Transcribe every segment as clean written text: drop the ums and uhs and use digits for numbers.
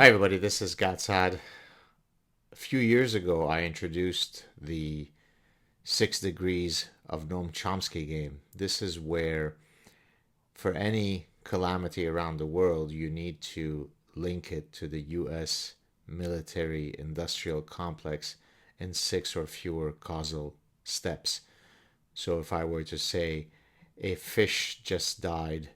Hi, everybody. This is SAAD. A few years ago, I introduced the 6 degrees of Noam Chomsky game. This is where, for any calamity around the world, you need to link it to the U.S. military industrial complex in six or fewer causal steps. So, if I were to say a fish just died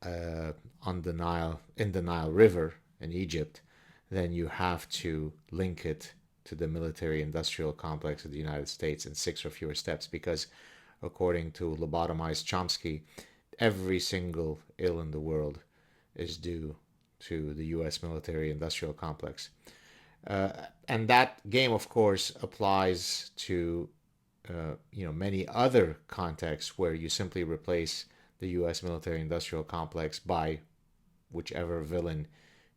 uh, on the Nile in the Nile River in Egypt, then you have to link it to the military industrial complex of the United States in six or fewer steps because, according to lobotomized Chomsky, every single ill in the world is due to the U.S. military industrial complex. Uh, and that game, of course, applies to many other contexts where you simply replace the U.S. military-industrial complex by whichever villain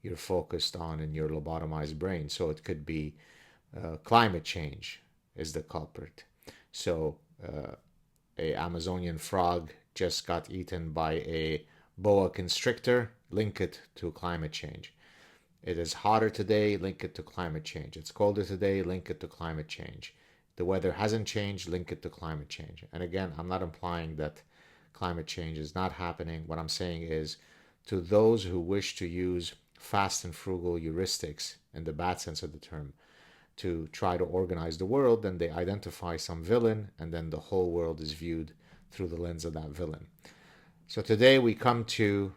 you're focused on in your lobotomized brain. So it could be climate change is the culprit. So a Amazonian frog just got eaten by a boa constrictor. Link it to climate change. It is hotter today, link it to climate change. It's colder today, link it to climate change. The weather hasn't changed, link it to climate change. And again, I'm not implying that climate change is not happening. What I'm saying is to those who wish to use fast and frugal heuristics in the bad sense of the term to try to organize the world, then they identify some villain and then the whole world is viewed through the lens of that villain. So today we come to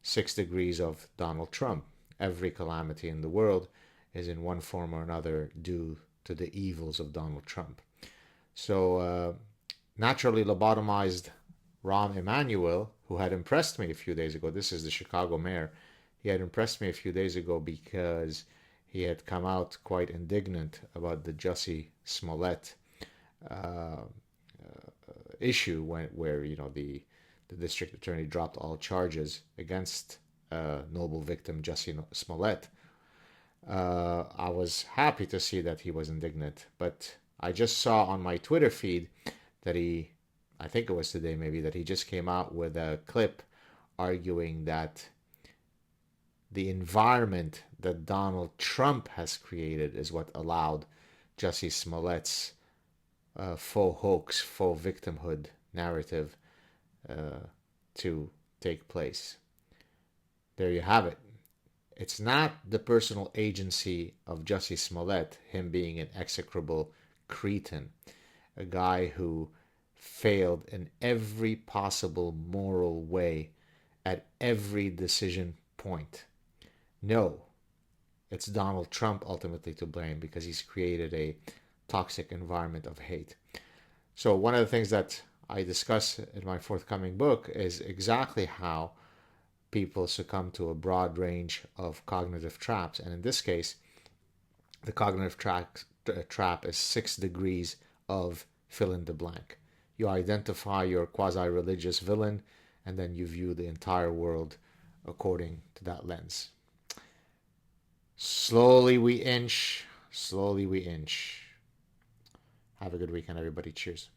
6 degrees of Donald Trump. Every calamity in the world is in one form or another due to the evils of Donald Trump. So naturally lobotomized Rahm Emanuel, who had impressed me a few days ago, this is the Chicago mayor, he had impressed me a few days ago because he had come out quite indignant about the Jussie Smollett uh, issue where the district attorney dropped all charges against noble victim Jussie Smollett. I was happy to see that he was indignant, but I just saw on my Twitter feed that I think it was today maybe, that he just came out with a clip arguing that the environment that Donald Trump has created is what allowed Jussie Smollett's faux hoax, faux victimhood narrative uh, to take place. There you have it. It's not the personal agency of Jussie Smollett, him being an execrable cretin, a guy who failed in every possible moral way at every decision point. No, it's Donald Trump ultimately to blame because he's created a toxic environment of hate. So, one of the things that I discuss in my forthcoming book is exactly how people succumb to a broad range of cognitive traps. And in this case, the cognitive trap is 6 degrees of fill in the blank. You identify your quasi religious villain, and then you view the entire world according to that lens. Slowly we inch, slowly we inch. Have a good weekend, everybody. Cheers.